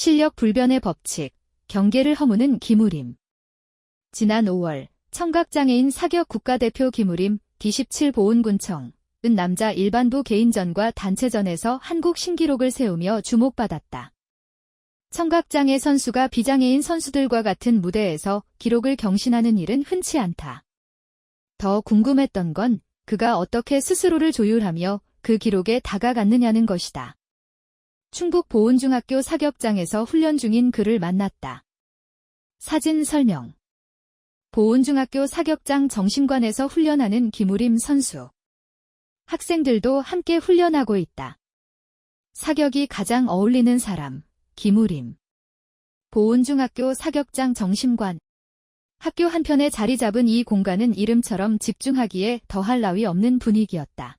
실력 불변의 법칙, 경계를 허무는 김우림. 지난 5월 청각장애인 사격 국가대표 김우림 D17 보훈군청 은 남자 일반부 개인전과 단체전에서 한국 신기록을 세우며 주목받았다. 청각장애 선수가 비장애인 선수들과 같은 무대에서 기록을 경신하는 일은 흔치 않다. 더 궁금했던 건 그가 어떻게 스스로를 조율하며 그 기록에 다가갔느냐는 것이다. 충북 보은중학교 사격장에서 훈련 중인 그를 만났다. 사진 설명. 보은중학교 사격장 정신관에서 훈련하는 김우림 선수. 학생들도 함께 훈련하고 있다. 사격이 가장 어울리는 사람, 김우림. 보은중학교 사격장 정신관. 학교 한편에 자리 잡은 이 공간은 이름처럼 집중하기에 더할 나위 없는 분위기였다.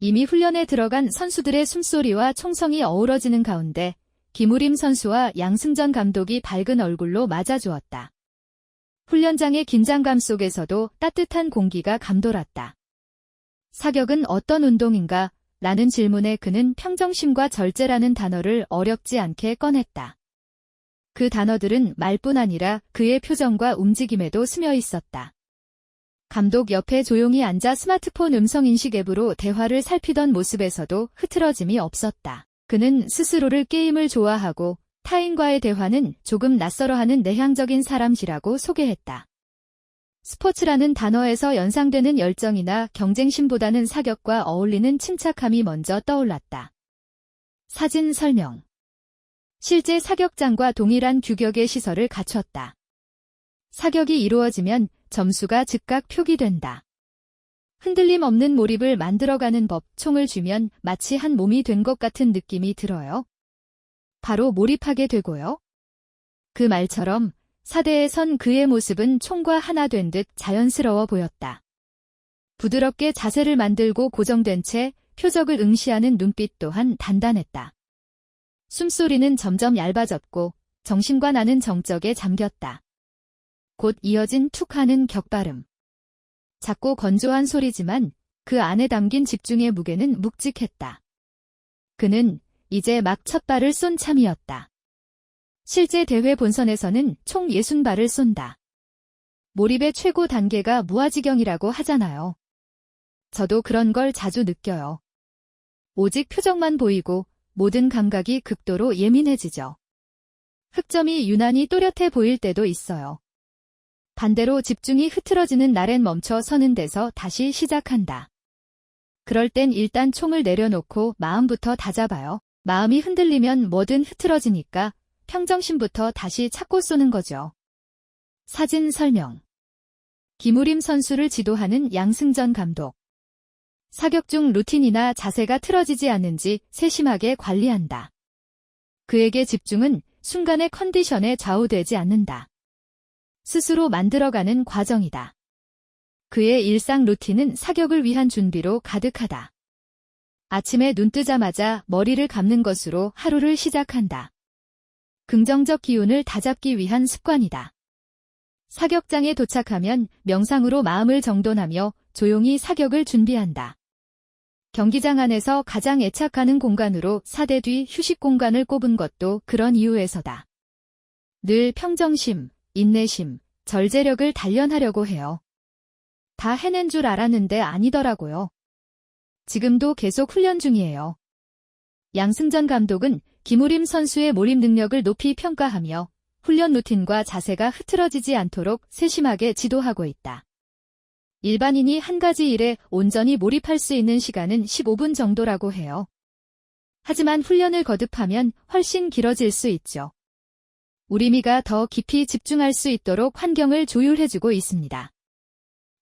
이미 훈련에 들어간 선수들의 숨소리와 총성이 어우러지는 가운데 김우림 선수와 양승전 감독이 밝은 얼굴로 맞아주었다. 훈련장의 긴장감 속에서도 따뜻한 공기가 감돌았다. 사격은 어떤 운동인가? 라는 질문에 그는 평정심과 절제라는 단어를 어렵지 않게 꺼냈다. 그 단어들은 말뿐 아니라 그의 표정과 움직임에도 스며 있었다. 감독 옆에 조용히 앉아 스마트폰 음성인식 앱으로 대화를 살피던 모습에서도 흐트러짐이 없었다. 그는 스스로를 게임을 좋아하고 타인과의 대화는 조금 낯설어하는 내향적인 사람이라고 소개했다. 스포츠라는 단어에서 연상되는 열정이나 경쟁심보다는 사격과 어울리는 침착함이 먼저 떠올랐다. 사진 설명. 실제 사격장과 동일한 규격의 시설을 갖췄다. 사격이 이루어지면 점수가 즉각 표기된다. 흔들림 없는 몰입을 만들어가는 법, 총을 쥐면 마치 한 몸이 된 것 같은 느낌이 들어요. 바로 몰입하게 되고요. 그 말처럼 사대에 선 그의 모습은 총과 하나 된 듯 자연스러워 보였다. 부드럽게 자세를 만들고 고정된 채 표적을 응시하는 눈빛 또한 단단했다. 숨소리는 점점 얇아졌고 정신과 나는 정적에 잠겼다. 곧 이어진 툭 하는 격발음. 작고 건조한 소리지만 그 안에 담긴 집중의 무게는 묵직했다. 그는 이제 막 첫 발을 쏜 참이었다. 실제 대회 본선에서는 총 60발을 쏜다. 몰입의 최고 단계가 무아지경이라고 하잖아요. 저도 그런 걸 자주 느껴요. 오직 표정만 보이고 모든 감각이 극도로 예민해지죠. 흑점이 유난히 또렷해 보일 때도 있어요. 반대로 집중이 흐트러지는 날엔 멈춰 서는 데서 다시 시작한다. 그럴 땐 일단 총을 내려놓고 마음부터 다잡아요. 마음이 흔들리면 뭐든 흐트러지니까 평정심부터 다시 찾고 쏘는 거죠. 사진 설명. 김우림 선수를 지도하는 양승전 감독. 사격 중 루틴이나 자세가 틀어지지 않는지 세심하게 관리한다. 그에게 집중은 순간의 컨디션에 좌우되지 않는다. 스스로 만들어가는 과정이다. 그의 일상 루틴은 사격을 위한 준비로 가득하다. 아침에 눈 뜨자마자 머리를 감는 것으로 하루를 시작한다. 긍정적 기운을 다잡기 위한 습관이다. 사격장에 도착하면 명상으로 마음을 정돈하며 조용히 사격을 준비한다. 경기장 안에서 가장 애착하는 공간으로 사대 뒤 휴식 공간을 꼽은 것도 그런 이유에서다. 늘 평정심, 인내심, 절제력을 단련하려고 해요. 다 해낸 줄 알았는데 아니더라고요. 지금도 계속 훈련 중이에요. 양승전 감독은 김우림 선수의 몰입 능력을 높이 평가하며 훈련 루틴과 자세가 흐트러지지 않도록 세심하게 지도하고 있다. 일반인이 한 가지 일에 온전히 몰입할 수 있는 시간은 15분 정도라고 해요. 하지만 훈련을 거듭하면 훨씬 길어질 수 있죠. 우리미가 더 깊이 집중할 수 있도록 환경을 조율해주고 있습니다.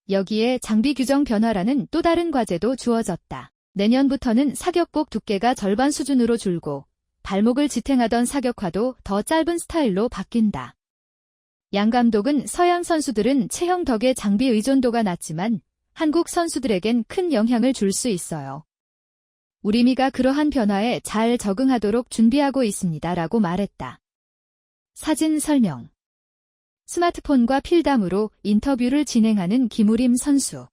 여기에 장비 규정 변화라는 또 다른 과제도 주어졌다. 내년부터는 사격복 두께가 절반 수준으로 줄고 발목을 지탱하던 사격화도 더 짧은 스타일로 바뀐다. 양 감독은 서양 선수들은 체형 덕에 장비 의존도가 낮지만 한국 선수들에겐 큰 영향을 줄 수 있어요. 우리미가 그러한 변화에 잘 적응하도록 준비하고 있습니다라고 말했다. 사진 설명. 스마트폰과 필담으로 인터뷰를 진행하는 김우림 선수.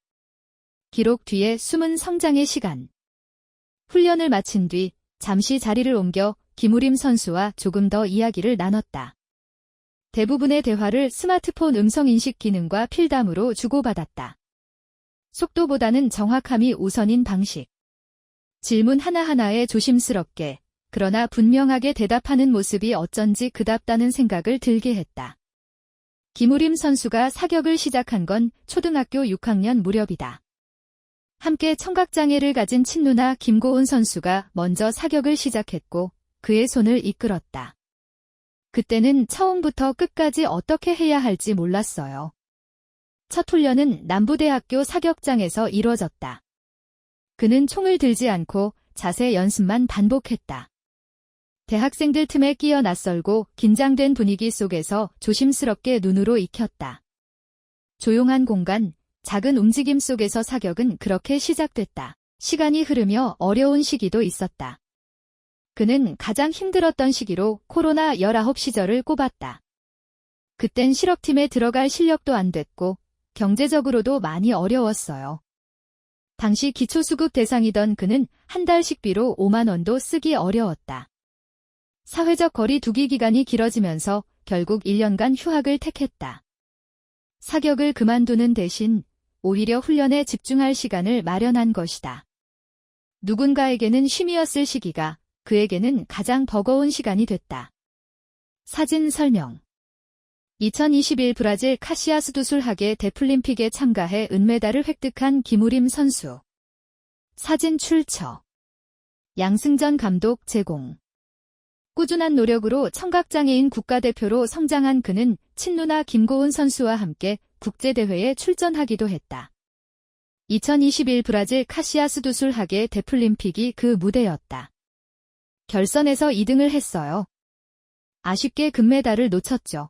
기록 뒤에 숨은 성장의 시간. 훈련을 마친 뒤 잠시 자리를 옮겨 김우림 선수와 조금 더 이야기를 나눴다. 대부분의 대화를 스마트폰 음성인식 기능과 필담으로 주고받았다. 속도보다는 정확함이 우선인 방식. 질문 하나하나에 조심스럽게, 그러나 분명하게 대답하는 모습이 어쩐지 그답다는 생각을 들게 했다. 김우림 선수가 사격을 시작한 건 초등학교 6학년 무렵이다. 함께 청각장애를 가진 친누나 김고은 선수가 먼저 사격을 시작했고 그의 손을 이끌었다. 그때는 처음부터 끝까지 어떻게 해야 할지 몰랐어요. 첫 훈련은 남부대학교 사격장에서 이루어졌다. 그는 총을 들지 않고 자세 연습만 반복했다. 대학생들 틈에 끼어 낯설고 긴장된 분위기 속에서 조심스럽게 눈으로 익혔다. 조용한 공간, 작은 움직임 속에서 사격은 그렇게 시작됐다. 시간이 흐르며 어려운 시기도 있었다. 그는 가장 힘들었던 시기로 코로나19 시절을 꼽았다. 그땐 실업팀에 들어갈 실력도 안 됐고 경제적으로도 많이 어려웠어요. 당시 기초수급 대상이던 그는 한 달 식비로 5만 원도 쓰기 어려웠다. 사회적 거리 두기 기간이 길어지면서 결국 1년간 휴학을 택했다. 사격을 그만두는 대신 오히려 훈련에 집중할 시간을 마련한 것이다. 누군가에게는 쉼이었을 시기가 그에게는 가장 버거운 시간이 됐다. 사진 설명. 2021 브라질 카시아스 두술하계 데플림픽에 참가해 은메달을 획득한 김우림 선수. 사진 출처. 양승전 감독 제공. 꾸준한 노력으로 청각장애인 국가대표로 성장한 그는 친누나 김고은 선수와 함께 국제대회에 출전하기도 했다. 2021 브라질 카시아스 두술하계 데플림픽이 그 무대였다. 결선에서 2등을 했어요. 아쉽게 금메달을 놓쳤죠.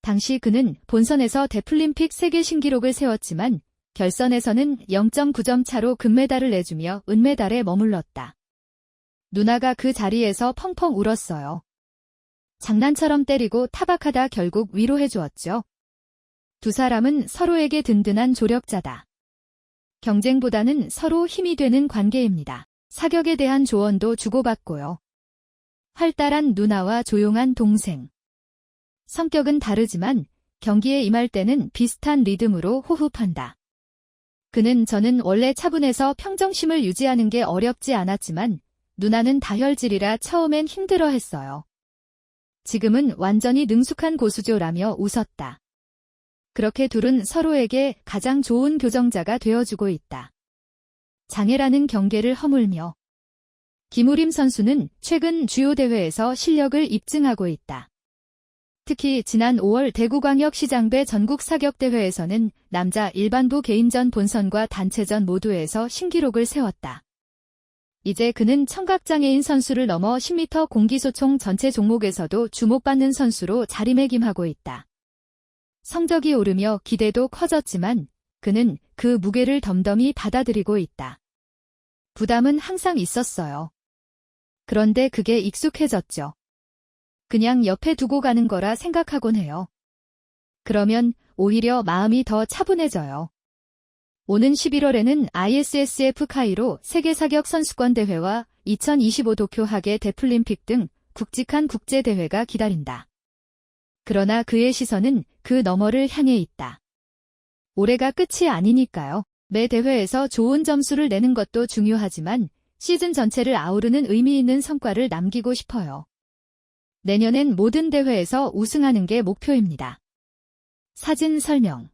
당시 그는 본선에서 데플림픽 세계 신기록을 세웠지만 결선에서는 0.9점 차로 금메달을 내주며 은메달에 머물렀다. 누나가 그 자리에서 펑펑 울었어요. 장난처럼 때리고 타박하다 결국 위로해 주었죠. 두 사람은 서로에게 든든한 조력자다. 경쟁보다는 서로 힘이 되는 관계입니다. 사격에 대한 조언도 주고받고요. 활달한 누나와 조용한 동생. 성격은 다르지만 경기에 임할 때는 비슷한 리듬으로 호흡한다. 저는 원래 차분해서 평정심을 유지하는 게 어렵지 않았지만 누나는 다혈질이라 처음엔 힘들어했어요. 지금은 완전히 능숙한 고수죠라며 웃었다. 그렇게 둘은 서로에게 가장 좋은 교정자가 되어주고 있다. 장애라는 경계를 허물며 김우림 선수는 최근 주요 대회에서 실력을 입증하고 있다. 특히 지난 5월 대구광역시장배 전국사격대회에서는 남자 일반부 개인전 본선과 단체전 모두에서 신기록을 세웠다. 이제 그는 청각장애인 선수를 넘어 10m 공기소총 전체 종목에서도 주목받는 선수로 자리매김하고 있다. 성적이 오르며 기대도 커졌지만 그는 그 무게를 덤덤히 받아들이고 있다. 부담은 항상 있었어요. 그런데 그게 익숙해졌죠. 그냥 옆에 두고 가는 거라 생각하곤 해요. 그러면 오히려 마음이 더 차분해져요. 오는 11월에는 ISSF 카이로 세계사격 선수권 대회와 2025 도쿄 하계 데플림픽 등 굵직한 국제대회가 기다린다. 그러나 그의 시선은 그 너머를 향해 있다. 올해가 끝이 아니니까요. 매 대회에서 좋은 점수를 내는 것도 중요하지만 시즌 전체를 아우르는 의미 있는 성과를 남기고 싶어요. 내년엔 모든 대회에서 우승하는 게 목표입니다. 사진 설명.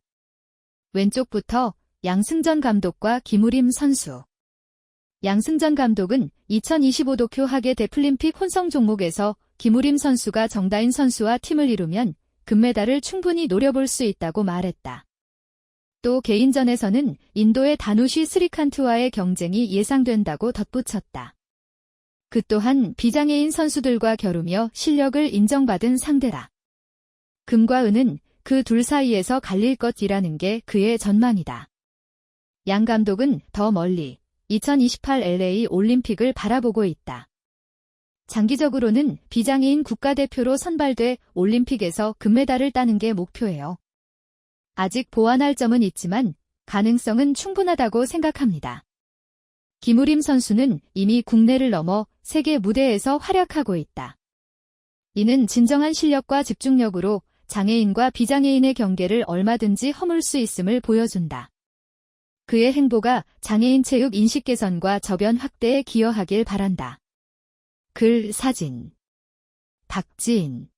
왼쪽부터 양승전 감독과 김우림 선수. 양승전 감독은 2025 도쿄 하계 데플림픽 혼성 종목에서 김우림 선수가 정다인 선수와 팀을 이루면 금메달을 충분히 노려볼 수 있다고 말했다. 또 개인전에서는 인도의 다누시 스리칸트와의 경쟁이 예상된다고 덧붙였다. 그 또한 비장애인 선수들과 겨루며 실력을 인정받은 상대다. 금과 은은 그 둘 사이에서 갈릴 것이라는 게 그의 전망이다. 양 감독은 더 멀리 2028 LA 올림픽을 바라보고 있다. 장기적으로는 비장애인 국가대표로 선발돼 올림픽에서 금메달을 따는 게 목표예요. 아직 보완할 점은 있지만 가능성은 충분하다고 생각합니다. 김우림 선수는 이미 국내를 넘어 세계 무대에서 활약하고 있다. 이는 진정한 실력과 집중력으로 장애인과 비장애인의 경계를 얼마든지 허물 수 있음을 보여준다. 그의 행보가 장애인 체육 인식 개선과 저변 확대에 기여하길 바란다. 글 사진 박지인